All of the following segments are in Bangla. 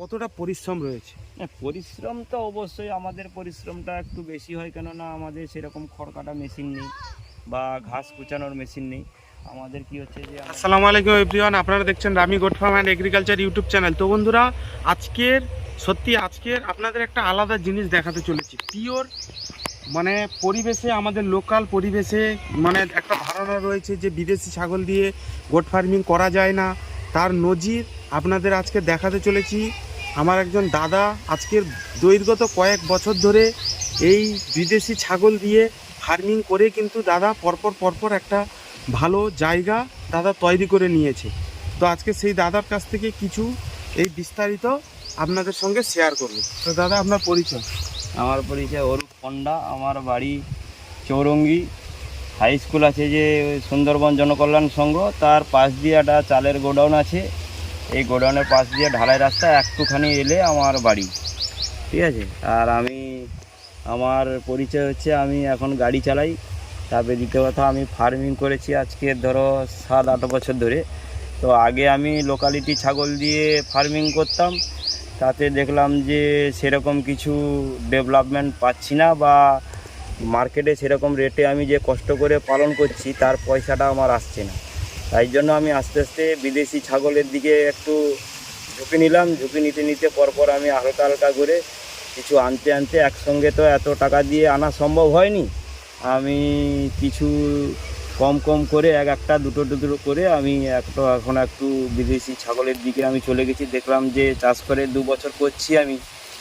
কতটা পরিশ্রম রয়েছে? পরিশ্রম তো অবশ্যই, আমাদের পরিশ্রমটা একটু বেশি হয়, কেননা আমাদের সেরকম খড় কাটা মেশিন নেই বা ঘাস কুচানোর মেশিন নেই। আমাদের কি হচ্ছে যে আসসালামু আলাইকুম এভরিওয়ান, আপনারা দেখছেন Rami goat farm and agriculture YouTube channel. তো বন্ধুরা, আজকের আপনাদের একটা আলাদা জিনিস দেখাতে চলেছি। পিওর মানে পরিবেশে, আমাদের লোকাল পরিবেশে মানে একটা ধারণা রয়েছে যে বিদেশি ছাগল দিয়ে গোট ফার্মিং করা যায় না, তার নজির আপনাদের আজকে দেখাতে চলেছি। আমার একজন দাদা আজকের দৈর্ঘ্যত কয়েক বছর ধরে এই বিদেশি ছাগল দিয়ে ফার্মিং করে কিন্তু দাদা পরপর একটা ভালো জায়গা দাদা তৈরি করে নিয়েছে। তো আজকে সেই দাদার কাছ থেকে কিছু এই বিস্তারিত আপনাদের সঙ্গে শেয়ার করব। তো দাদা, আপনার পরিচয়? আমার পরিচয় অরূপ পণ্ডা, আমার বাড়ি চৌরঙ্গি। হাই স্কুল আছে যে সুন্দরবন জনকল্যাণ সংঘ, তার পাশ দিয়ে একটা চালের গোডাউন আছে। এই গোডাউনের পাশ দিয়ে ঢালাই রাস্তা একটুখানি এলে আমার বাড়ি, ঠিক আছে। আর আমার পরিচয় হচ্ছে আমি এখন গাড়ি চালাই। তারপরে দ্বিতীয় কথা, আমি ফার্মিং করেছি আজকে ধরো 7-8 বছর ধরে। তো আগে আমি লোকালিটি ছাগল দিয়ে ফার্মিং করতাম, তাতে দেখলাম যে সেরকম কিছু ডেভেলপমেন্ট পাচ্ছি না, বা মার্কেটে সেরকম রেটে আমি যে কষ্ট করে পালন করছি তার পয়সাটা আমার আসছে না। তাই জন্য আমি আস্তে আস্তে বিদেশি ছাগলের দিকে একটু ঝুঁকি নিলাম। ঝুঁকি নিতে নিতে পরপর আমি হালকা হালকা করে কিছু আনতে একসঙ্গে তো এত টাকা দিয়ে আনা সম্ভব হয়নি। আমি কিছু কম করে একটা দুটো করে আমি এখন একটু বিদেশি ছাগলের দিকে আমি চলে গেছি। দেখলাম যে চাষ করে 2 বছর করছি আমি,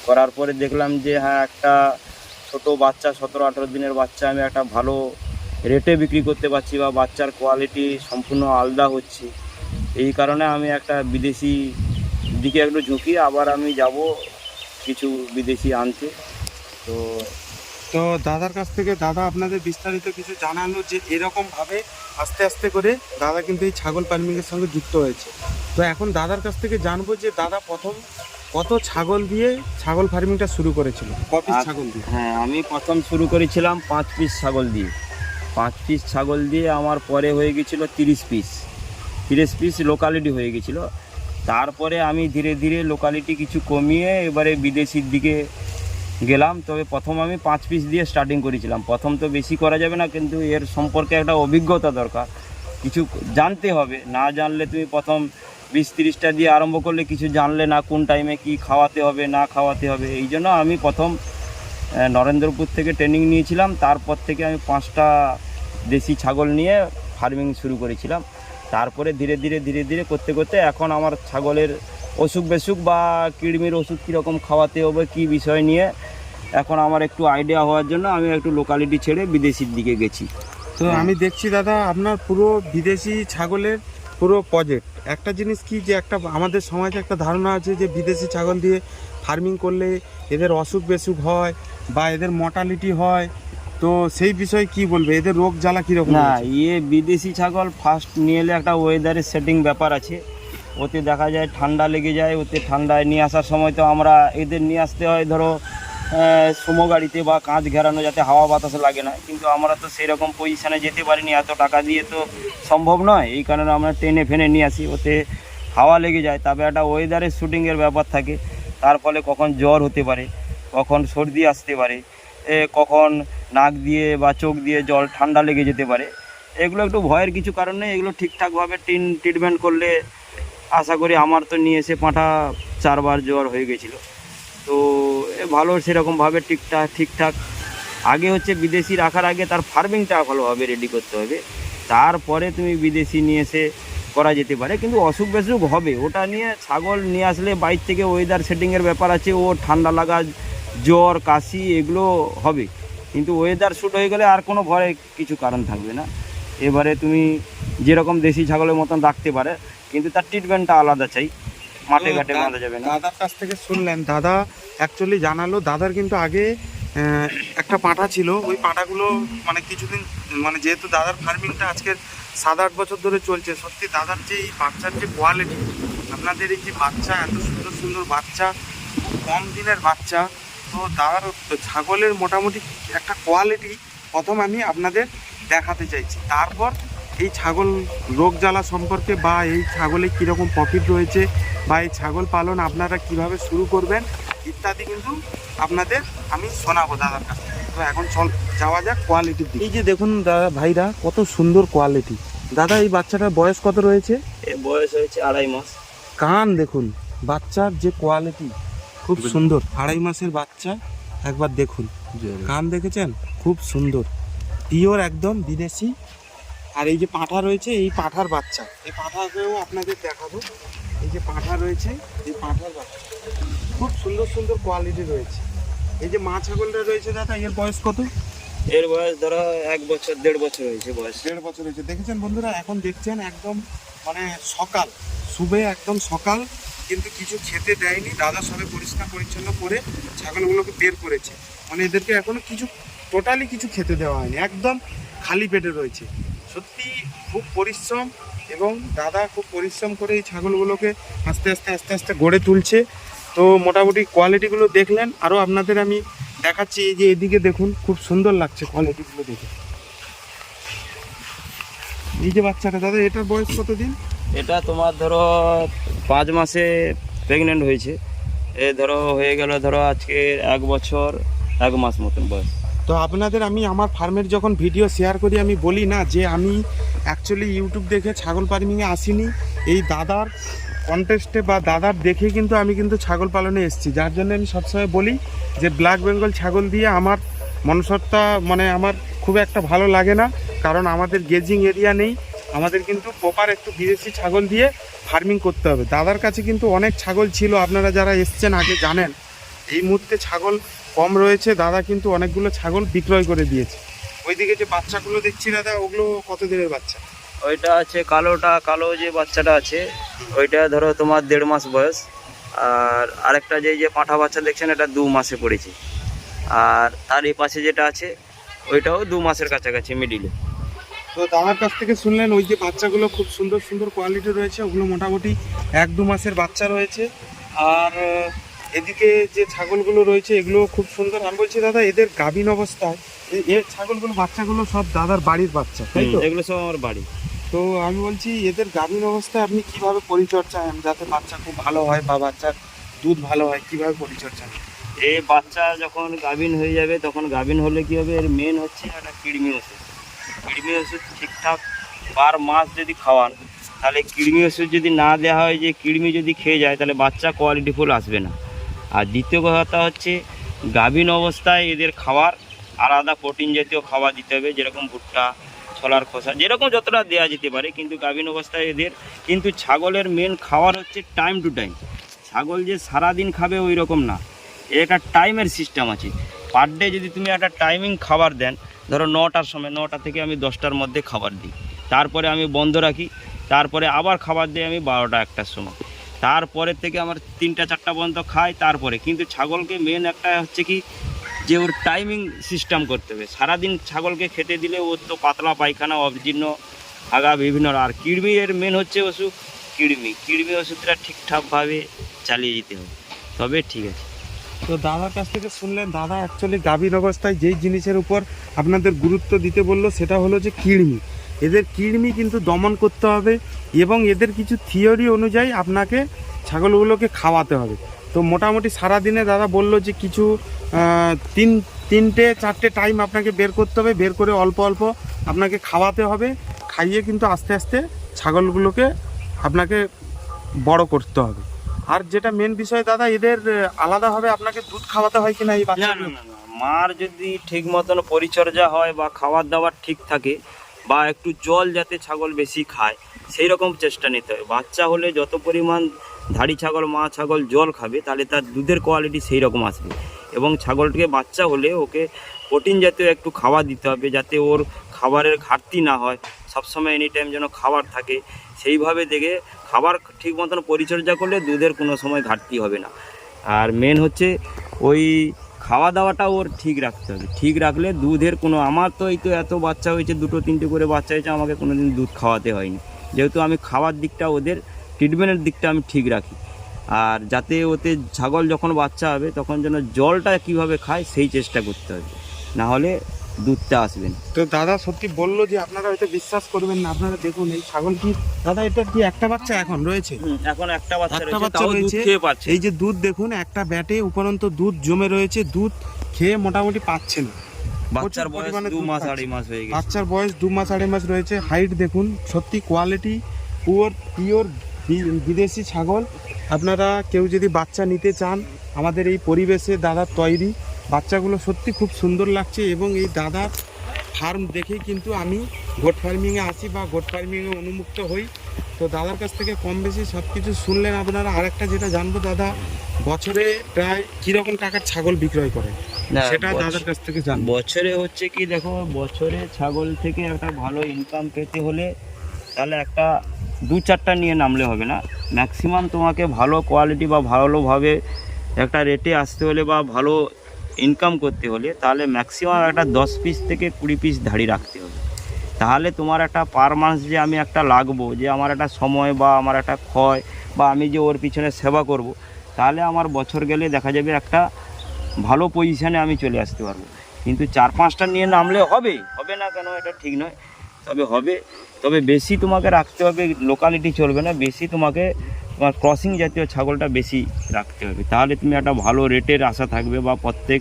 করার পরে দেখলাম যে হ্যাঁ, একটা ছোট বাচ্চা 17-18 দিনের বাচ্চা আমি একটা ভালো রেটে বিক্রি করতে পারছি, বা বাচ্চার কোয়ালিটি সম্পূর্ণ আলাদা হচ্ছে। এই কারণে আমি একটা বিদেশি দিকে একটু ঝুঁকি, আবার আমি যাব কিছু বিদেশি আনতে। তো দাদার কাছ থেকে দাদা আপনাদের বিস্তারিত কিছু জানালো যে এরকমভাবে আস্তে আস্তে করে দাদা কিন্তু এই ছাগল ফার্মিংয়ের সঙ্গে যুক্ত হয়েছে। তো এখন দাদার কাছ থেকে জানবো যে দাদা প্রথম কত ছাগল দিয়ে ছাগল ফার্মিংটা শুরু করেছিল, ক পিস ছাগল দিয়ে? হ্যাঁ, আমি প্রথম শুরু করেছিলাম 5 পিস ছাগল দিয়ে। 5 পিস ছাগল দিয়ে আমার পরে হয়ে গেছিলো 30 পিস লোকালিটি হয়ে গেছিলো। তারপরে আমি ধীরে ধীরে লোকালিটি কিছু কমিয়ে এবারে বিদেশির দিকে গেলাম। তবে প্রথম আমি 5 পিস দিয়ে স্টার্টিং করেছিলাম। প্রথম তো বেশি করা যাবে না, কিন্তু এর সম্পর্কে একটা অভিজ্ঞতা দরকার, কিছু জানতে হবে। না জানলে তুমি প্রথম 20-30টা দিয়ে আরম্ভ করলে কিছু জানলে না কোন টাইমে কি খাওয়াতে হবে না খাওয়াতে হবে। এই জন্য আমি প্রথম নরেন্দ্রপুর থেকে ট্রেনিং নিয়েছিলাম, তারপর থেকে আমি 5টা দেশি ছাগল নিয়ে ফার্মিং শুরু করেছিলাম। তারপরে ধীরে ধীরে করতে এখন আমার ছাগলের অসুখ বেসুখ বা কৃমির ওষুধ কীরকম খাওয়াতে হবে কী বিষয় নিয়ে এখন আমার একটু আইডিয়া হওয়ার জন্য আমি একটু লোকালিটি ছেড়ে বিদেশির দিকে গেছি। তো আমি দেখছি দাদা আপনার পুরো বিদেশি ছাগলের পুরো প্রজেক্ট। একটা জিনিস কি, যে একটা আমাদের সমাজে একটা ধারণা আছে যে বিদেশি ছাগল দিয়ে ফার্মিং করলে এদের অসুখ বেসুখ হয় বা এদের মর্টালিটি হয়। তো সেই বিষয়ে কি বলবে, এদের রোগ জ্বালা কীরকম? না, বিদেশি ছাগল ফার্স্ট নিয়ে এলে একটা ওয়েদারের সেটিং ব্যাপার আছে। ওতে দেখা যায় ঠান্ডা লেগে যায়, ওতে ঠান্ডায় নিয়ে আসার সময় তো আমরা এদের নিয়ে আসতে হয় ধরো সুমো গাড়িতে বা কাঁচ ঘেরানো, যাতে হাওয়া বাতাস লাগে না। কিন্তু আমরা তো সেরকম পজিশানে যেতে পারিনি, এত টাকা দিয়ে তো সম্ভব নয়। এই কারণে আমরা টেনে ফেনে নিয়ে আসি, ওতে হাওয়া লেগে যায়। তবে একটা ওয়েদারের শ্যুটিংয়ের ব্যাপার থাকে, তার ফলে কখন জ্বর হতে পারে, কখন সর্দি আসতে পারে, কখন নাক দিয়ে বা চোখ দিয়ে জল ঠান্ডা লেগে যেতে পারে। এগুলো একটু ভয়ের কিছু কারণ নেই, এগুলো ঠিকঠাকভাবে ট্রিটমেন্ট করলে আশা করি। আমার তো নিয়ে এসে পাঁঠা 4 বার জ্বর হয়ে গেছিলো। তো ভালো সেরকমভাবে ঠিকঠাক আগে হচ্ছে বিদেশি রাখার আগে তার ফার্মিংটা ভালোভাবে রেডি করতে হবে, তারপরে তুমি বিদেশি নিয়ে এসে করা যেতে পারে। কিন্তু অসুখ বেসুখ হবে, ওটা নিয়ে ছাগল নিয়ে আসলে বাইরে থেকে ওয়েদার সেটিংয়ের ব্যাপার আছে, ও ঠান্ডা লাগা জ্বর কাশি এগুলো হবে। কিন্তু ওয়েদার শ্যুট হয়ে গেলে আর কোনো ভয়ের কিছু কারণ থাকবে না। এবারে তুমি যেরকম দেশি ছাগলের মতন রাখতে পারে, কিন্তু তার ট্রিটমেন্টটা আলাদা চাই, মাঠে ঘাটে বাঁধা যাবে না। দাদার কাছ থেকে শুনলেন, দাদা অ্যাকচুয়ালি জানালো দাদার কিন্তু আগে একটা পাঁঠা ছিল। ওই পাঁঠাগুলো মানে কিছুদিন মানে যেহেতু দাদার ফার্মিংটা আজকের 7-8 বছর ধরে চলছে, সত্যি দাদার যে এই বাচ্চার যে কোয়ালিটি, আপনাদের এই যে বাচ্চা, এত সুন্দর বাচ্চা, খুব কম দিনের বাচ্চা। তো দাদার ছাগলের মোটামুটি একটা কোয়ালিটি প্রথম আমি আপনাদের দেখাতে চাইছি, তারপর এই ছাগল রোগ জ্বালা সম্পর্কে বা এই ছাগলে কীরকম প্রফিট রয়েছে বা এই ছাগল পালন আপনারা কিভাবে শুরু করবেন ইত্যাদি কিন্তু আপনাদের আমি শোনাবো দাদার কাছ থেকে। তো এখন যাওয়া যাক কোয়ালিটির দিকে। এই যে দেখুন দাদা ভাইরা কত সুন্দর কোয়ালিটি। দাদা এই বাচ্চাটার বয়স কত রয়েছে? এর বয়স হয়েছে 2.5 মাস। কান দেখুন, বাচ্চার যে কোয়ালিটি খুব সুন্দর। 2.5 মাসের বাচ্চা, একবার দেখুন কান দেখেছেন, খুব সুন্দর, পিওর একদম বিদেশি। আর এই যে পাঁঠা রয়েছে, এই পাঁঠার বাচ্চা, এই পাঁঠাকেও আপনাদের দেখাবো। এই যে পাঁঠা রয়েছে, এই পাঁঠার বাচ্চা খুব সুন্দর সুন্দর কোয়ালিটি রয়েছে। এই যে মা ছাগলটা রয়েছে দাদা, এর বয়স কত? এর বয়স ধরো 1 বছর 1.5 বছর হয়েছে বয়স। 1.5 বছর হয়েছে। দেখেছেন বন্ধুরা, এখন দেখছেন একদম মানে সকাল, শুভে একদম সকাল, কিন্তু কিছু খেতে দেয়নি। দাদা সবে পরিষ্কার পরিচ্ছন্ন করে ছাগলগুলোকে বের করেছে, মানে এদেরকে এখনো কিছু টোটালি কিছু খেতে দেওয়া হয়নি, একদম খালি পেটে রয়েছে। সত্যি খুব পরিশ্রম, এবং দাদা খুব পরিশ্রম করে এই ছাগলগুলোকে আস্তে আস্তে আস্তে আস্তে গড়ে তুলছে। তো মোটামুটি কোয়ালিটিগুলো দেখলেন, আরও আপনাদের আমি দেখাচ্ছি। এই যে এদিকে দেখুন, খুব সুন্দর লাগছে কোয়ালিটিগুলো দেখে। এই যে বাচ্চাটা দাদা, এটার বয়স কত দিন? এটা তোমার ধরো 5 মাসে প্রেগনেন্ট হয়েছে। এ ধরো হয়ে গেল ধরো আজকে 1 বছর 1 মাস মতন বয়স। তো আপনাদের আমি আমার ফার্মের যখন ভিডিও শেয়ার করি, আমি বলি না যে আমি অ্যাকচুয়ালি ইউটিউব দেখে ছাগল ফার্মিংয়ে আসিনি, এই দাদার কন্টেস্টে বা দাদার দেখে কিন্তু আমি কিন্তু ছাগল পালনে এসেছি। যার জন্য আমি সবসময় বলি যে ব্ল্যাক বেঙ্গল ছাগল দিয়ে আমার মনসত্তা মানে আমার খুব একটা ভালো লাগে না, কারণ আমাদের গেজিং এরিয়া নেই। আমাদের কিন্তু প্রপার একটু বিদেশি ছাগল দিয়ে ফার্মিং করতে হবে। দাদার কাছে কিন্তু অনেক ছাগল ছিল, আপনারা যারা এসছেন আগে জানেন। এই মুহূর্তে ছাগল কম রয়েছে, দাদা কিন্তু অনেকগুলো ছাগল বিক্রয় করে দিয়েছে। ওইদিকে যে বাচ্চাগুলো দেখছি দাদা, ওগুলো কত দিনের বাচ্চা? ওইটা আছে কালো যে বাচ্চাটা আছে, ওইটা ধরো তোমার 1.5 মাস বয়স। আর আরেকটা যে পাঁঠা বাচ্চা দেখছেন, এটা 2 মাসে পড়েছে। আর তার এই পাশে যেটা আছে, ওইটাও 2 মাসের কাছাকাছি মিডিলে। তো দাদার কাছ থেকে শুনলেন, ওই যে বাচ্চাগুলো খুব সুন্দর সুন্দর কোয়ালিটি রয়েছে, ওগুলো মোটামুটি 1-2 মাসের বাচ্চা রয়েছে। আর এদিকে যে ছাগলগুলো রয়েছে, এগুলো খুব সুন্দর। আমি বলছি দাদা, এদের গাভীন অবস্থায় এর ছাগলগুলো বাচ্চাগুলো সব দাদার বাড়ির বাচ্চা, তাই তো? এগুলো সব আমার বাড়ি। তো আমি বলছি এদের গাভীন অবস্থায় আপনি কিভাবে পরিচর্যা যাতে বাচ্চা খুব ভালো হয় বা বাচ্চার দুধ ভালো হয়, কিভাবে পরিচর্যা? এই বাচ্চা যখন গাভিন হয়ে যাবে, তখন গাভিন হলে কি হবে, এর মেন হচ্ছে একটা কৃমি ওষুধ। কৃমি ওষুধ ঠিকঠাক পার মাস যদি খাওয়ান, তাহলে কৃমি ওষুধ যদি না দেওয়া হয়, যে কৃমি যদি খেয়ে যায়, তাহলে বাচ্চা কোয়ালিটিফুল আসবে না। আর দ্বিতীয় কথা হচ্ছে, গাভিন অবস্থায় এদের খাবার আলাদা প্রোটিন জাতীয় খাবার দিতে হবে, যেরকম ভুট্টা, ছোলার খোসা, যেরকম যতটা দেওয়া যেতে পারে। কিন্তু গাভিন অবস্থায় এদের কিন্তু ছাগলের মেন খাবার হচ্ছে টাইম টু টাইম। ছাগল যে সারাদিন খাবে ওই রকম না, এর একটা টাইমের সিস্টেম আছে। পার ডে যদি তুমি একটা টাইমিং খাবার দেন, ধরো 9টার সময়, 9টা থেকে আমি 10টার মধ্যে খাবার দিই, তারপরে আমি বন্ধ রাখি, তারপরে আবার খাবার দিই আমি 12টা-1টার সময়, তারপরে থেকে আমার 3টা-4টা পর্যন্ত খাই। তারপরে কিন্তু ছাগলকে মেন একটা হচ্ছে কি, যে ওর টাইমিং সিস্টেম করতে হবে। সারাদিন ছাগলকে খেতে দিলে ওর তো পাতলা পায়খানা, অজীর্ণ, আগা বিভিন্ন। আর কৃমি এর মেন হচ্ছে ওষুধ, কৃমি ওষুধটা ঠিকঠাকভাবে চালিয়ে যেতে হবে, তবে ঠিক আছে। তো দাদার কাছ থেকে শুনলেন, দাদা অ্যাকচুয়ালি গাভীন অবস্থায় যেই জিনিসের উপর আপনাদের গুরুত্ব দিতে বললো, সেটা হলো যে কৃমি। এদের কৃমি কিন্তু দমন করতে হবে, এবং এদের কিছু থিওরি অনুযায়ী আপনাকে ছাগলগুলোকে খাওয়াতে হবে। তো মোটামুটি সারাদিনে দাদা বললো যে কিছু 3-4টে টাইম আপনাকে বের করতে হবে, বের করে অল্প অল্প আপনাকে খাওয়াতে হবে। খাইয়ে কিন্তু আস্তে আস্তে ছাগলগুলোকে আপনাকে বড় করতে হবে। আর যেটা মেন বিষয় দাদা, এদের আলাদাভাবে আপনাকে দুধ খাওয়াতে হয় কিনা এই বাচ্চা? না, মার যদি ঠিক মতন পরিচর্যা হয় বা খাবার দাবার ঠিক থাকে, বা একটু জল যাতে ছাগল বেশি খায়, সেই রকম চেষ্টা নিতে হবে। বাচ্চা হলে যত পরিমাণ ধাড়ি ছাগল, মা ছাগল জল খাবে, তাহলে তার দুধের কোয়ালিটি সেই রকম আসবে। এবং ছাগলটাকে বাচ্চা হলে ওকে প্রোটিন জাতীয় একটু খাবার দিতে হবে, যাতে ওর খাবারের ঘাটতি না হয়, সবসময় এনি টাইম যেন খাবার থাকে। সেইভাবে দেখে খাবার ঠিক মতন পরিচর্যা করলে দুধের কোনো সময় ঘাটতি হবে না। আর মেন হচ্ছে ওই খাওয়া দাওয়াটা ওর ঠিক রাখতে হবে। ঠিক রাখলে দুধের কোনো, আমার তো এই তো এত বাচ্চা হয়েছে, 2-3টে করে বাচ্চা হয়েছে, আমাকে কোনো দিন দুধ খাওয়াতে হয়নি, যেহেতু আমি খাওয়ার দিকটা, ওদের ট্রিটমেন্টের দিকটা আমি ঠিক রাখি। আর যাতে ওতে ছাগল যখন বাচ্চা হবে, তখন যেন জলটা কিভাবে খায় সেই চেষ্টা করতে হবে, না হলে দুধটা আসবে না। তো দাদা সত্যি বললো যে আপনারা হয়তো বিশ্বাস করবেন না, আপনারা দেখুন এই ছাগল কি দাদা, এটা কি একটা বাচ্চা এখন রয়েছে? এখন একটা বাচ্চা একটা রয়েছে, বাচ্চা তাও দুধ রয়েছে। খেয়ে পাচ্ছে। এই যে দুধ দেখুন, একটা ব্যাটে উপরন্ত দুধ জমে রয়েছে, দুধ খেয়ে মোটামুটি পাচ্ছে না। বাচ্চার প্রচুর বয়স পরিমাণে 2 দুধ মাস পাচ্ছে। 2.5 মাস হয়ে গেছে। বাচ্চার বয়স 2 মাস 2.5 মাস রয়েছে। হাইট দেখুন, সত্যি কোয়ালিটি পিওর বিদেশি ছাগল। আপনারা কেউ যদি বাচ্চা নিতে চান, আমাদের এই পরিবেশে দাদার তৈরি বাচ্চাগুলো সত্যি খুব সুন্দর লাগছে। এবং এই দাদার ফার্ম দেখেই কিন্তু আমি গোট ফার্মিংয়ে আসি বা গোট ফার্মিংয়ে অনুমুক্ত হই। তো দাদার কাছ থেকে কম বেশি সব কিছু শুনলেন আপনারা। আরেকটা যেটা জানবো দাদা, বছরে প্রায় কীরকম টাকার ছাগল বিক্রয় করেন না, সেটা দাদার কাছ থেকে জানবো। বছরে হচ্ছে কি দেখো, বছরে ছাগল থেকে একটা ভালো ইনকাম পেতে হলে তাহলে একটা 2-4টা নিয়ে নামলে হবে না। ম্যাক্সিমাম তোমাকে ভালো কোয়ালিটি বা ভালোভাবে একটা রেটে আসতে হলে বা ভালো ইনকাম করতে হলে তাহলে ম্যাক্সিমাম একটা 10 পিস থেকে 20 পিস ধাড়ি রাখতে হবে। তাহলে তোমার একটা পার মান্থ যে আমি একটা লাগবো, যে আমার একটা সময় বা আমার একটা ক্ষয় বা আমি যে ওর পিছনে সেবা করব, তাহলে আমার বছর গেলে দেখা যাবে একটা ভালো পজিশানে আমি চলে আসতে পারবো। কিন্তু 4-5টা নিয়ে নামলে হবে না কেন, এটা ঠিক নয়, তবে হবে। তবে বেশি তোমাকে রাখতে হবে, লোকালিটি চলবে না, বেশি তোমার ক্রসিং জাতীয় ছাগলটা বেশি রাখতে হবে। তাহলে তুমি একটা ভালো রেটের আশা থাকবে বা প্রত্যেক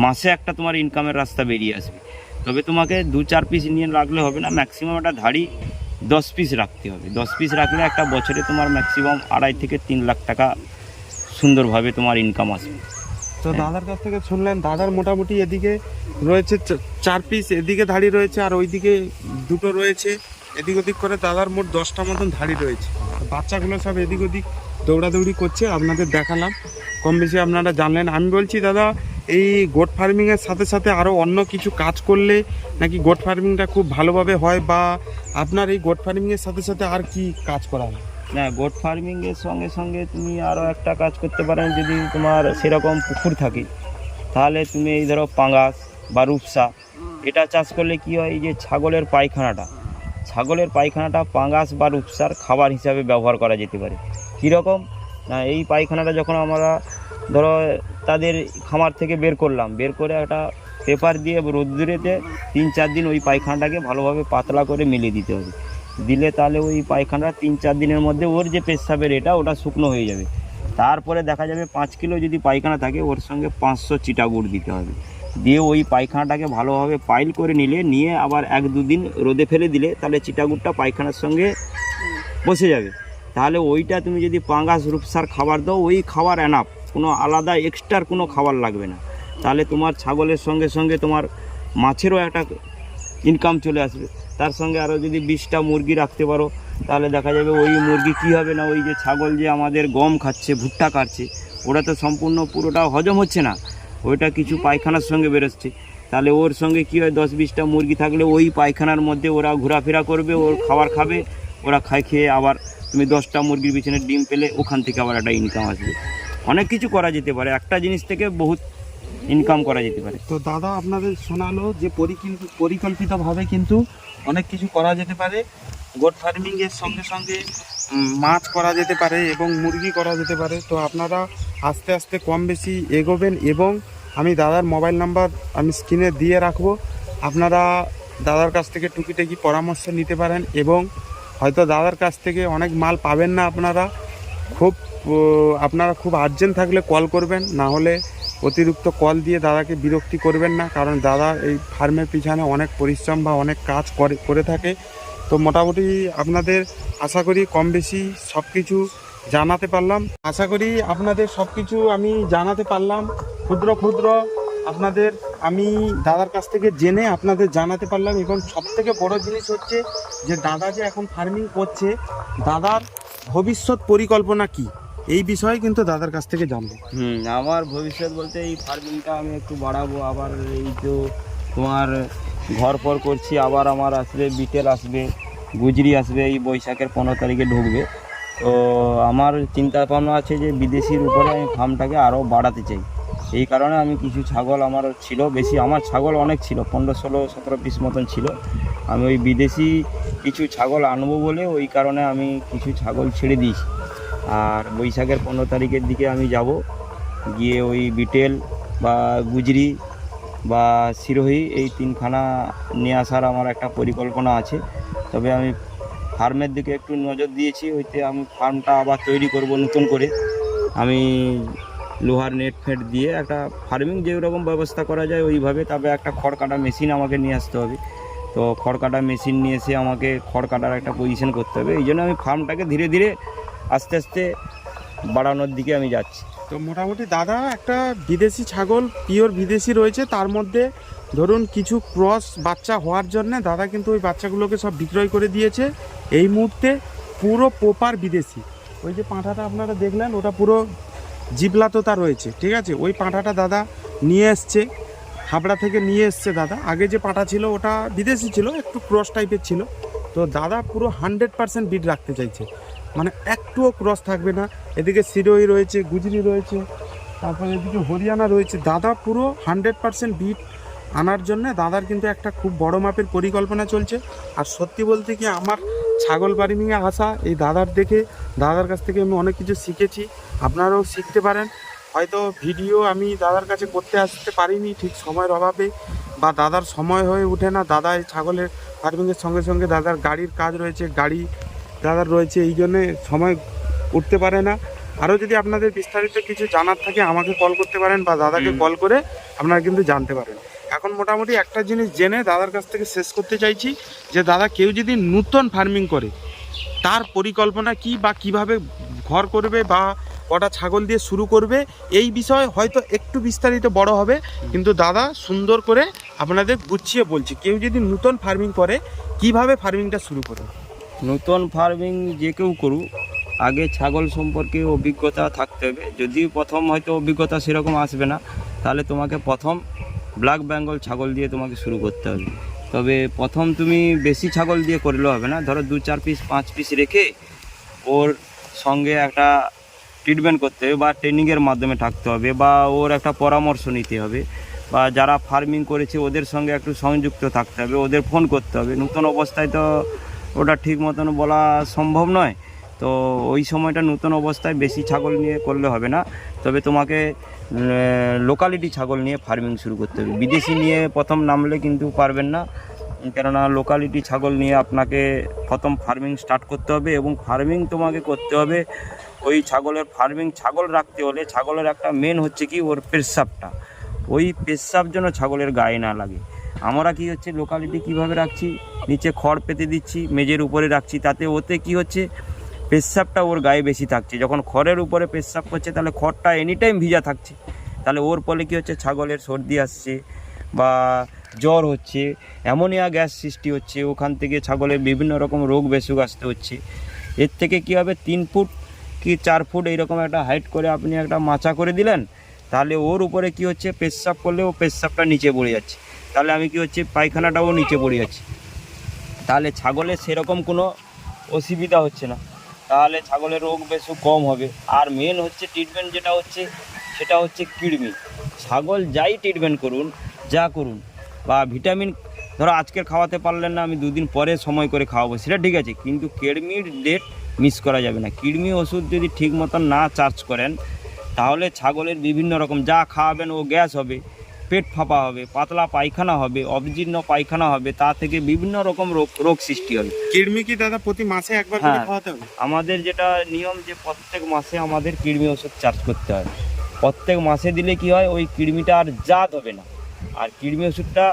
মাসে একটা তোমার ইনকামের রাস্তা বেরিয়ে আসবে। তবে তোমাকে 2-4 পিস নিয়ে রাখলে হবে না, ম্যাক্সিমাম একটা ধাড়ি 10 পিস রাখতে হবে। 10 পিস রাখলে একটা বছরে তোমার ম্যাক্সিমাম 2.5 থেকে 3 লাখ টাকা সুন্দরভাবে তোমার ইনকাম আসবে। তো দাদার কাছ থেকে শুনলেন, দাদার মোটামুটি এদিকে রয়েছে 4 পিস, এদিকে ধাড়ি রয়েছে আর ওইদিকে 2টো রয়েছে। এদিক ওদিক করে দাদার মোট 10টা মতন ধাড়ি রয়েছে। বাচ্চাগুলো সব এদিক ওদিক দৌড়াদৌড়ি করছে, আপনাদের দেখালাম, কম বেশি আপনারা জানলেন। আমি বলছি দাদা, এই গোট ফার্মিংয়ের সাথে সাথে আরও অন্য কিছু কাজ করলে নাকি গোট ফার্মিংটা খুব ভালোভাবে হয়, বা আপনার এই গোট ফার্মিংয়ের সাথে সাথে আর কি কাজ করা হয়? না, গোট ফার্মিংয়ের সঙ্গে সঙ্গে তুমি আরও একটা কাজ করতে পারেন। যদি তোমার সেরকম পুকুর থাকে তাহলে তুমি এই ধরো পাঙ্গাস বা রূপসা, এটা চাষ করলে কি হয়, এই যে ছাগলের পায়খানাটা পাঙ্গাস বা রূপসার খাবার হিসাবে ব্যবহার করা যেতে পারে। কীরকম না, এই পায়খানাটা যখন আমরা ধরো তাদের খামার থেকে বের করলাম, বের করে একটা পেপার দিয়ে রোদ্দুরেতে 3-4 দিন ওই পায়খানাটাকে ভালোভাবে পাতলা করে মিলিয়ে দিতে হবে। দিলে তাহলে ওই পায়খানাটা 3-4 দিনের মধ্যে ওর যে পেশাবের ওটা শুকনো হয়ে যাবে। তারপরে দেখা যাবে 5 কিলো যদি পায়খানা থাকে, ওর সঙ্গে 500 চিটা গুড় দিতে হবে। দিয়ে ওই পায়খানাটাকে ভালোভাবে পাইল করে নিয়ে আবার 1-2 দিন রোদে ফেলে দিলে তাহলে চিটাগুড়টা পায়খানার সঙ্গে বসে যাবে। তাহলে ওইটা তুমি যদি পাঙ্গাস রূপসার খাবার দাও, ওই খাবার এনাফ, কোনো আলাদা এক্সট্রার কোনো খাবার লাগবে না। তাহলে তোমার ছাগলের সঙ্গে সঙ্গে তোমার মাছেরও একটা ইনকাম চলে আসবে। তার সঙ্গে আরও যদি 20টা মুরগি রাখতে পারো, তাহলে দেখা যাবে ওই মুরগি কী হবে না, ওই যে ছাগল যে আমাদের গম খাচ্ছে, ভুট্টা কাটছে, ওটা তো সম্পূর্ণ পুরোটা হজম হচ্ছে না, ওইটা কিছু পায়খানার সঙ্গে বেরোচ্ছে। তাহলে ওর সঙ্গে কী হয়, 10-20টা মুরগি থাকলে ওই পায়খানার মধ্যে ওরা ঘোরাফেরা করবে, ওর খাবার খাবে, ওরা খেয়ে আবার তুমি 10টা মুরগির পিছনে ডিম পেলে ওখান থেকে আবার একটা ইনকাম আসবে। অনেক কিছু করা যেতে পারে, একটা জিনিস থেকে বহুত ইনকাম করা যেতে পারে। তো দাদা আপনাদের শোনালো যে পরিকল্পিতভাবে কিন্তু অনেক কিছু করা যেতে পারে। গোট ফার্মিংয়ের সঙ্গে সঙ্গে মাছ করা যেতে পারে এবং মুরগি করা যেতে পারে। তো আপনারা আস্তে আস্তে কম বেশি এগোবেন, এবং আমি দাদার মোবাইল নাম্বার আমি স্ক্রিনে দিয়ে রাখবো। আপনারা দাদার কাছ থেকে টুকিটাকি পরামর্শ নিতে পারেন, এবং হয়তো দাদার কাছ থেকে অনেক মাল পাবেন না। আপনারা খুব আর্জেন্ট থাকলে কল করবেন, না হলে অতিরিক্ত কল দিয়ে দাদাকে বিরক্তি করবেন না, কারণ দাদা এই ফার্মের পিছনে অনেক পরিশ্রম বা অনেক কাজ করে থাকে। তো মোটামুটি আপনাদের আশা করি কম বেশি সব কিছু জানাতে পারলাম। আশা করি আপনাদের সব কিছু আমি জানাতে পারলাম, ক্ষুদ্র আপনাদের আমি দাদার কাছ থেকে জেনে আপনাদের জানাতে পারলাম। এবং সবথেকে বড় জিনিস হচ্ছে যে দাদা যে এখন ফার্মিং করছে, দাদার ভবিষ্যৎ পরিকল্পনা কি, এই বিষয়ে কিন্তু দাদার কাছ থেকে জানবো। আমার ভবিষ্যৎ বলতে এই ফার্মিংটা আমি একটু বাড়াবো। আবার এই তো তোমার ঘর পর করছি, আবার আমার আসবে বিটেল আসবে, গুজরি আসবে, এই বৈশাখের 15 তারিখে ঢুকবে। তো আমার চিন্তা ভাবনা আছে যে বিদেশির উপরে আমি ফার্মটাকে আরও বাড়াতে চাই। এই কারণে আমি কিছু ছাগল আমার ছিল বেশি, আমার ছাগল অনেক ছিল, 15-16-17 পিস মতন ছিল। আমি ওই বিদেশি কিছু ছাগল আনবো বলে ওই কারণে আমি কিছু ছাগল ছেড়ে দিয়েছি। আর বৈশাখের 15 তারিখের দিকে আমি যাব, গিয়ে ওই বিটেল বা গুজরি বা সিরোহি, এই তিনখানা নিয়ে আসার আমার একটা পরিকল্পনা আছে। তবে আমি ফার্মের দিকে একটু নজর দিয়েছি, হইতে আমি ফার্মটা আবার তৈরি করব নতুন করে। আমি লোহার নেট ফেট দিয়ে একটা ফার্মিং যেরকম ব্যবস্থা করা যায় ওইভাবে, তবে একটা খড় কাটা মেশিন আমাকে নিয়ে আসতে হবে। তো খড় কাটা মেশিন নিয়ে এসে আমাকে খড় কাটার একটা পজিশন করতে হবে। এই জন্য আমি ফার্মটাকে ধীরে ধীরে আস্তে আস্তে বাড়ানোর দিকে আমি যাচ্ছি। তো মোটামুটি দাদা একটা বিদেশি ছাগল পিওর বিদেশি রয়েছে, তার মধ্যে ধরুন কিছু ক্রস বাচ্চা হওয়ার জন্য দাদা কিন্তু ওই বাচ্চাগুলোকে সব বিক্রয় করে দিয়েছে। এই মুহূর্তে পুরো প্রপার বিদেশি। ওই যে পাঁঠাটা আপনারা দেখলেন ওটা পুরো জিবলাততা রয়েছে, ঠিক আছে। ওই পাঁঠাটা দাদা নিয়ে এসছে, হাবড়া থেকে নিয়ে এসছে দাদা। আগে যে পাঁঠা ছিল ওটা বিদেশি ছিল, একটু ক্রস টাইপের ছিল। তো দাদা পুরো 100% বিট রাখতে চাইছে, মানে একটুও ক্রস থাকবে না। এদিকে সিরোহি রয়েছে, গুজরি রয়েছে, তারপরে এদিকে হরিয়ানা রয়েছে। দাদা পুরো 100% বিট আনার জন্য দাদার কিন্তু একটা খুব বড় মাপের পরিকল্পনা চলছে। আর সত্যি বলতে কি আমার ছাগল ফার্মিংয়ে আসা এই দাদার দেখে, দাদার কাছ থেকে আমি অনেক কিছু শিখেছি। আপনারাও শিখতে পারেন। হয়তো ভিডিও আমি দাদার কাছে করতে আসতে পারিনি ঠিক সময়ের অভাবে, বা দাদার সময় হয়ে ওঠে না। দাদা এই ছাগলের ফার্মিংয়ের সঙ্গে সঙ্গে দাদার গাড়ির কাজ রয়েছে, গাড়ি দাদার রয়েছে, এই জন্যে সময় উঠতে পারে না। আরও যদি আপনাদের বিস্তারিত কিছু জানার থাকে আমাকে কল করতে পারেন, বা দাদাকে কল করে আপনারা কিন্তু জানতে পারেন। এখন মোটামুটি একটা জিনিস জেনে দাদার কাছ থেকে শেষ করতে চাইছি, যে দাদা কেউ যদি নূতন ফার্মিং করে তার পরিকল্পনা কি, বা কিভাবে ঘর করবে, বা কটা ছাগল দিয়ে শুরু করবে, এই বিষয়ে হয়তো একটু বিস্তারিত বড় হবে, কিন্তু দাদা সুন্দর করে আপনাদের গুছিয়ে বলছি। কেউ যদি নূতন ফার্মিং করে কিভাবে ফার্মিংটা শুরু করবে। নতুন ফার্মিং যে কেউ করুক, আগে ছাগল সম্পর্কে অভিজ্ঞতা থাকতে হবে। যদিও প্রথম হয়তো অভিজ্ঞতা সেরকম আসবে না, তাহলে তোমাকে প্রথম ব্ল্যাক বেঙ্গল ছাগল দিয়ে তোমাকে শুরু করতে হবে। তবে প্রথম তুমি বেশি ছাগল দিয়ে করলেও হবে না, ধরো 2-4 পিস 5 পিস রেখে ওর সঙ্গে একটা ট্রিটমেন্ট করতে হবে, বা ট্রেনিংয়ের মাধ্যমে থাকতে হবে, বা ওর একটা পরামর্শ নিতে হবে, বা যারা ফার্মিং করেছে ওদের সঙ্গে একটু সংযুক্ত থাকতে হবে, ওদের ফোন করতে হবে। নতুন অবস্থায় তো ওটা ঠিক মতন বলা সম্ভব নয়। তো ওই সময়টা নতুন অবস্থায় বেশি ছাগল নিয়ে করলে হবে না, তবে তোমাকে লোকালিটি ছাগল নিয়ে ফার্মিং শুরু করতে হবে। বিদেশি নিয়ে প্রথম নামলে কিন্তু পারবেন না, কেননা লোকালিটি ছাগল নিয়ে আপনাকে প্রথম ফার্মিং স্টার্ট করতে হবে। এবং ফার্মিং তোমাকে করতে হবে ওই ছাগলের ছাগল রাখতে হলে ছাগলের একটা মেন হচ্ছে কি ওর পেশাবটা। ওই পেশাব যেন ছাগলের গায়ে না লাগে। আমরা কি হচ্ছে লোকালিটি কিভাবে রাখছি, নিচে খড় পেতে দিচ্ছি, মেজের উপরে রাখছি, তাতে ওতে কি হচ্ছে পেশাবটা ওর গায়ে বেশি থাকছে। যখন খড়ের উপরে পেশাব করছে তাহলে খড়টা এনি টাইম ভিজা থাকছে, তাহলে ওর ফলে কী হচ্ছে ছাগলের সর্দি আসছে বা জ্বর হচ্ছে, অ্যামোনিয়া গ্যাস সৃষ্টি হচ্ছে, ওখান থেকে ছাগলের বিভিন্ন রকম রোগ বেসুখ আসতে হচ্ছে। এর থেকে কী হবে 3 ফুট কি 4 ফুট এইরকম একটা হাইট করে আপনি একটা মাচা করে দিলেন, তাহলে ওর উপরে কি হচ্ছে পেশাব করলে ও পেশাবটা নিচে পড়ে যাচ্ছে, তাহলে আমি কি হচ্ছে পায়খানাটাও নিচে পড়ে যাচ্ছে, তাহলে ছাগলের সেরকম কোনো অসুবিধা হচ্ছে না, তাহলে ছাগলের রোগ বেশি কম হবে। আর মেন হচ্ছে ট্রিটমেন্ট যেটা হচ্ছে সেটা হচ্ছে কৃমি। ছাগল যাই ট্রিটমেন্ট করুন, যা করুন, বা ভিটামিন ধরো আজকের খাওয়াতে পারলেন না, আমি 2 দিন পরে সময় করে খাওয়াবো, সেটা ঠিক আছে, কিন্তু কৃমির ডেট মিস করা যাবে না। কৃমি ওষুধ যদি ঠিক মতন না চার্জ করেন তাহলে ছাগলের বিভিন্ন রকম যা খাওয়াবেন ও গ্যাস হবে, পেট ফাঁপা হবে, পাতলা পায়খানা হবে, অবজীর্ণ পায়খানা হবে, তা থেকে বিভিন্ন রকম রোগ সৃষ্টি হবে। কৃমি কি দাদা প্রতি মাসে একবার করে খাওয়াতে হবে? আমাদের যেটা নিয়ম যে প্রত্যেক মাসে আমাদের কৃমি ওষুধ চার্জ করতে হয়। প্রত্যেক মাসে দিলে কি হয় ওই কৃমিটা আর জাত হবে না। আর কৃমি ওষুধটা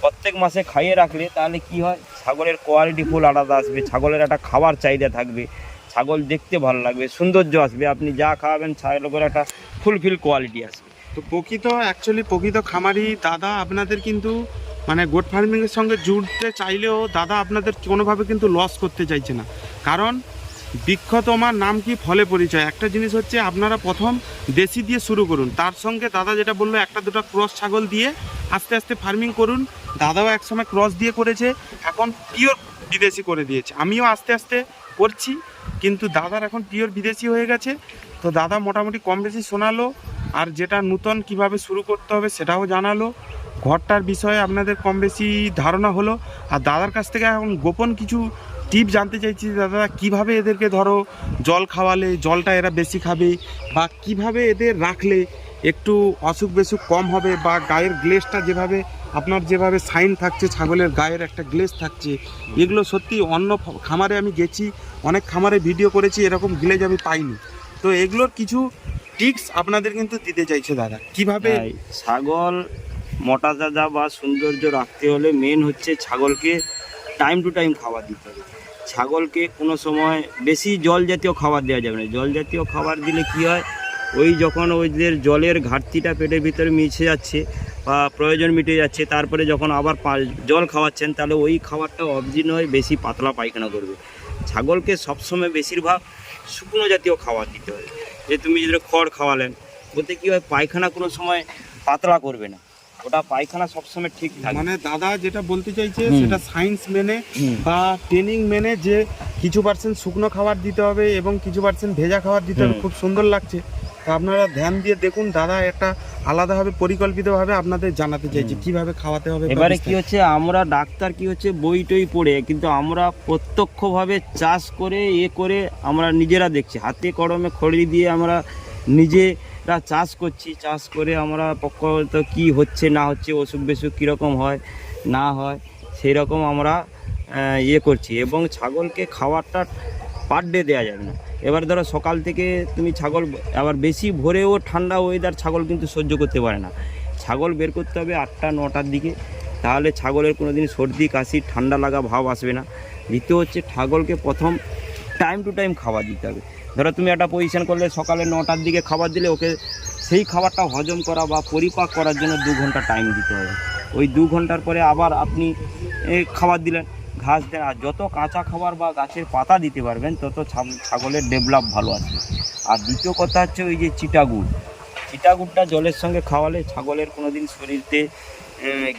প্রত্যেক মাসে খাইয়ে রাখলে তাহলে কি হয় ছাগলের কোয়ালিটি ফুল আলাদা আসবে, ছাগলের একটা খাবার চাহিদা থাকবে, ছাগল দেখতে ভালো লাগবে, সৌন্দর্য আসবে, আপনি যা খাওয়াবেন ছাগলের একটা ফুলফিল কোয়ালিটি আসবে। তো প্রকৃত খামারি দাদা আপনাদের কিন্তু মানে গোট ফার্মিংয়ের সঙ্গে জুড়তে চাইলেও দাদা আপনাদের কোনোভাবে কিন্তু লস করতে চাইছে না। কারণ বৃক্ষ তোমার নাম কি ফলে পরিচয়। একটা জিনিস হচ্ছে আপনারা প্রথম দেশি দিয়ে শুরু করুন, তার সঙ্গে দাদা যেটা বললো 1-2টা ক্রস ছাগল দিয়ে আস্তে আস্তে ফার্মিং করুন। দাদাও একসময় ক্রস দিয়ে করেছে, এখন পিওর বিদেশি করে দিয়েছে। আমিও আস্তে আস্তে করছি, কিন্তু দাদার এখন পিওর বিদেশি হয়ে গেছে। তো দাদা মোটামুটি কম বেশি শোনালো, আর যেটা নূতন কিভাবে শুরু করতে হবে সেটাও জানালো। ঘরটার বিষয়ে আপনাদের কম বেশি ধারণা হলো। আর দাদার কাছ থেকে এখন গোপন কিছু টিপ জানতে চাইছি, দাদা কিভাবে এদেরকে ধরো জল খাওয়ালে জলটা এরা বেশি খাবে, বা কিভাবে এদের রাখলে একটু অসুখ বিসুখ কম হবে, বা গায়ের গ্লেজটা যেভাবে আপনার যেভাবে সাইন থাকছে, ছাগলের গায়ের একটা গ্লেজ থাকছে, এগুলো সত্যি অন্য খামারে আমি গেছি, অনেক খামারে ভিডিও করেছি, এরকম গ্লেজ আমি পাইনি। তো এগুলোর কিছু টিপস আপনাদের কিন্তু দিতে চাইছে দাদা, কিভাবে তাই ছাগল মোটা তাজা বা সৌন্দর্য রাখতে হলে মেন হচ্ছে ছাগলকে টাইম টু টাইম খাবার দিতে হবে। ছাগলকে কোনো সময় বেশি জল জাতীয় খাবার দেওয়া যাবে না। জল জাতীয় খাবার দিলে কি হয়, ওই যখন ওইদের জলের ঘাটতিটা পেটের ভিতরে মিশে যাচ্ছে বা প্রয়োজন মিটে যাচ্ছে, তারপরে যখন আবার জল খাওয়াচ্ছেন, তাহলে ওই খাবারটা অবজিন হয়ে বেশি পাতলা পায়খানা করবে। ছাগলকে সবসময় বেশিরভাগ শুকনো জাতীয় খাবার দিতে হবে। যে তুমি যদি খড় খাওয়ালেন, ওতে কী হয়, পায়খানা কোনো সময় পাতলা করবে না, ওটা পায়খানা সবসময় ঠিক থাকে। মানে দাদা যেটা বলতে চাইছে হুম। সেটা সায়েন্স মেনে বা ট্রেনিং মেনে, যে কিছু পার্সেন্ট শুকনো খাবার দিতে হবে এবং কিছু পার্সেন্ট ভেজা খাবার দিতে হবে। হুম। খুব সুন্দর লাগছে। তো আপনারা ধ্যান দিয়ে দেখুন, দাদা একটা আলাদাভাবে পরিকল্পিতভাবে আপনাদের জানাতে চাইছে কিভাবে খাওয়াতে হবে। এবারে কি হচ্ছে, আমরা ডাক্তার কি হচ্ছে বই টই পড়ে, কিন্তু আমরা প্রত্যক্ষভাবে চাষ করে করে আমরা নিজেরা দেখছি, হাতে কলমে খড়ি দিয়ে আমরা নিজেরা চাষ করছি। চাষ করে আমরা পক্ষত কি হচ্ছে না হচ্ছে, অসুখ বিসুখ কীরকম হয় না হয়, সেই রকম আমরা করছি। এবং ছাগলকে খাবারটা পার ডে দেওয়া যাবে না। এবার ধরো সকাল থেকে তুমি ছাগল, আবার বেশি ভোরেও ঠান্ডা ওয়েদার ছাগল কিন্তু সহ্য করতে পারে না। ছাগল বের করতে হবে 8টা-9টার দিকে, তাহলে ছাগলের কোনো দিন সর্দি কাশি ঠান্ডা লাগা ভাব আসবে না। দ্বিতীয় হচ্ছে ছাগলকে প্রথম টাইম টু টাইম খাবার দিতে হবে। ধরো তুমি একটা পজিশন করলে সকালে 9টার দিকে খাবার দিলে, ওকে সেই খাবারটা হজম করা বা পরিপাক করার জন্য 2 ঘন্টা টাইম দিতে হবে। ওই 2 ঘন্টার পরে আবার আপনি খাবার দিলেন, ঘাস দেন। আর যত কাঁচা খাবার বা গাছের পাতা দিতে পারবেন, তত ছাগলের ডেভেলপ ভালো আসবে। আর দ্বিতীয় কথা হচ্ছে ওই যে চিটাগুড়টা জলের সঙ্গে খাওয়ালে ছাগলের কোনো দিন শরীরে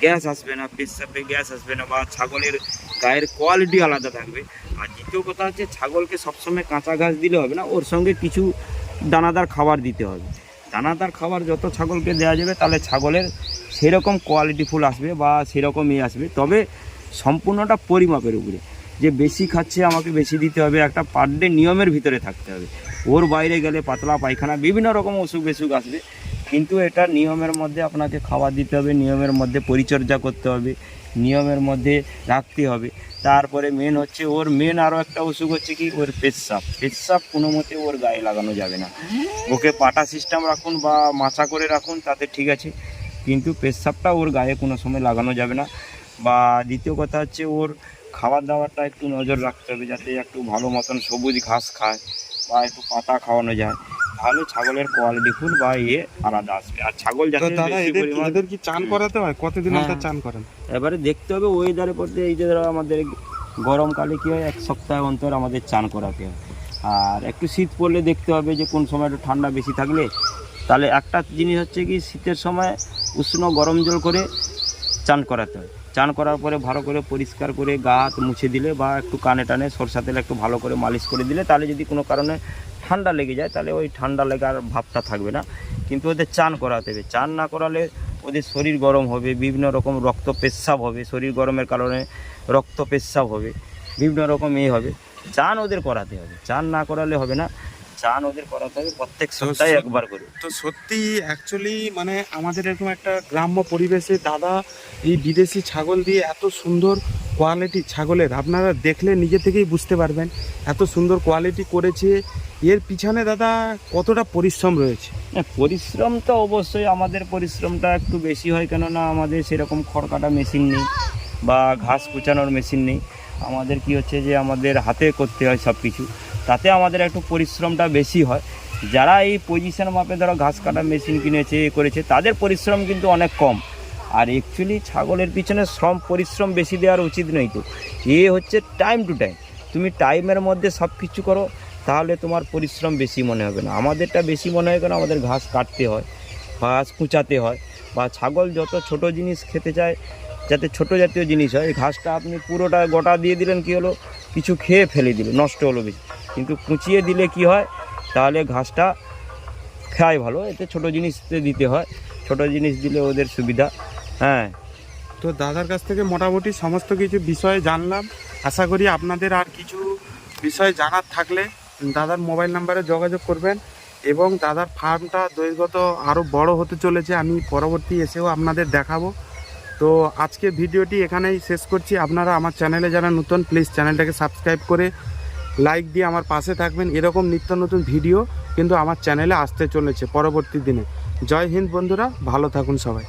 গ্যাস আসবে না, পেশাবে গ্যাস আসবে না, বা ছাগলের গায়ের কোয়ালিটি আলাদা থাকবে। আর দ্বিতীয় কথা হচ্ছে ছাগলকে সবসময় কাঁচা ঘাস দিলে হবে না, ওর সঙ্গে কিছু দানাদার খাবার দিতে হবে। দানাদার খাবার যত ছাগলকে দেওয়া যাবে, তাহলে ছাগলের সেরকম কোয়ালিটিফুল আসবে বা সেরকম আসবে। তবে সম্পূর্ণটা পরিমাপের উপরে, যে বেশি খাচ্ছে আমাকে বেশি দিতে হবে, একটা পার ডে নিয়মের ভিতরে থাকতে হবে। ওর বাইরে গেলে পাতলা পায়খানা বিভিন্ন রকম অসুখ বিসুখ আসবে, কিন্তু এটা নিয়মের মধ্যে আপনাকে খাবার দিতে হবে, নিয়মের মধ্যে পরিচর্যা করতে হবে, নিয়মের মধ্যে রাখতে হবে। তারপরে মেন হচ্ছে ওর আরও একটা অসুখ হচ্ছে কি, ওর পেচ্ছাপ কোনো মতে ওর গায়ে লাগানো যাবে না। ওকে পাটা সিস্টেম রাখুন বা মাচা করে রাখুন, তাতে ঠিক আছে, কিন্তু পেচ্ছাপটা ওর গায়ে কোনো সময় লাগানো যাবে না। বা দ্বিতীয় কথা হচ্ছে ওর খাবার দাবারটা একটু নজর রাখতে হবে, যাতে একটু ভালো মতন সবুজ ঘাস খায় বা একটু পাতা খাওয়ানো যায়, তাহলে ছাগলের কোয়ালিটি ফুল বা আলাদা আসবে। আর ছাগল যাতে দাদা এদের কি চান করাতে হয়, কতদিন অন্তর চান করেন? এবারে দেখতে হবে ওয়েদারের পড়তে, এই যে ধরো আমাদের গরমকালে কী হয়, 1 সপ্তাহ অন্তর আমাদের চান করাতে হয়। আর একটু শীত পড়লে দেখতে হবে যে কোন সময় একটু ঠান্ডা বেশি থাকলে, তাহলে একটা জিনিস হচ্ছে কি, শীতের সময় উষ্ণ গরম জল করে চান করাতে হয়। চান করার পরে ভালো করে পরিষ্কার করে গা হাত মুছে দিলে, বা একটু কানে টানে সরষা তেল একটু ভালো করে মালিশ করে দিলে, তাহলে যদি কোনো কারণে ঠান্ডা লেগে যায়, তাহলে ওই ঠান্ডা লেগার ভাবটা থাকবে না। কিন্তু ওদের চান করাতে হবে। চান না করালে ওদের শরীর গরম হবে, বিভিন্ন রকম রক্ত পেচ্ছাপ হবে, শরীর গরমের কারণে রক্ত পেচ্ছাপ হবে, বিভিন্ন রকম হবে। চান ওদের করাতে হবে, চান না করালে হবে না, চান ওদের করাতে হবে প্রত্যেক সপ্তাহে একবার করে। তো সত্যি অ্যাকচুয়ালি মানে আমাদের এরকম একটা গ্রাম্য পরিবেশে দাদা এই বিদেশি ছাগল দিয়ে এত সুন্দর কোয়ালিটি ছাগলের, আপনারা দেখলে নিজে থেকেই বুঝতে পারবেন এত সুন্দর কোয়ালিটি করেছে। এর পিছনে দাদা কতটা পরিশ্রম রয়েছে? পরিশ্রম তো অবশ্যই, আমাদের পরিশ্রমটা একটু বেশি হয়, কেননা আমাদের সেরকম খড় কাটা মেশিন নেই বা ঘাস কুচানোর মেশিন নেই। আমাদের কি হচ্ছে যে আমাদের হাতে করতে হয় সব কিছু, তাতে আমাদের একটু পরিশ্রমটা বেশি হয়। যারা এই পজিশন মাপে ধরো ঘাস কাটা মেশিন কিনেছে করেছে, তাদের পরিশ্রম কিন্তু অনেক কম। আর অ্যাকচুয়ালি ছাগলের পিছনে পরিশ্রম বেশি দেওয়ার উচিত নেই। তো হচ্ছে টাইম টু টাইম, তুমি টাইমের মধ্যে সব কিছু করো, তাহলে তোমার পরিশ্রম বেশি মনে হবে না। আমাদেরটা বেশি মনে হয়, কেন আমাদের ঘাস কাটতে হয়, ঘাস কুচাতে হয়, বা ছাগল যত ছোট জিনিস খেতে চায়, যাতে ছোট জাতীয় জিনিস হয়। ঘাসটা আপনি পুরোটা গোটা দিয়ে দিলেন, কি হলো, কিছু খেয়ে ফেলে দিল, নষ্ট হলো বেশি। কিন্তু কুচিয়ে দিলে কি হয়, তাহলে ঘাসটা খায় ভালো। এতে ছোট জিনিস দিতে হয়, ছোট জিনিস দিলে ওদের সুবিধা। হ্যাঁ, তো দাদার কাছ থেকে মোটামুটি সমস্ত কিছু বিষয়ে জানলাম। আশা করি আপনাদের আর কিছু বিষয় জানার থাকলে দাদার মোবাইল নাম্বারে যোগাযোগ করবেন এবং দাদার ফার্মটা দৈর্ঘ্যত আরও বড় হতে চলেছে, আমি পরবর্তী এসেও আপনাদের দেখাবো। তো আজকের ভিডিওটি এখানেই শেষ করছি। আপনারা আমার চ্যানেলে যারা নতুন, প্লিজ চ্যানেলটাকে সাবস্ক্রাইব করে লাইক দিয়ে আমার পাশে থাকবেন। এরকম নিত্য নতুন ভিডিও কিন্তু আমার চ্যানেলে আসতে চলেছে পরবর্তী দিনে। জয় হিন্দ বন্ধুরা, ভালো থাকুন সবাই।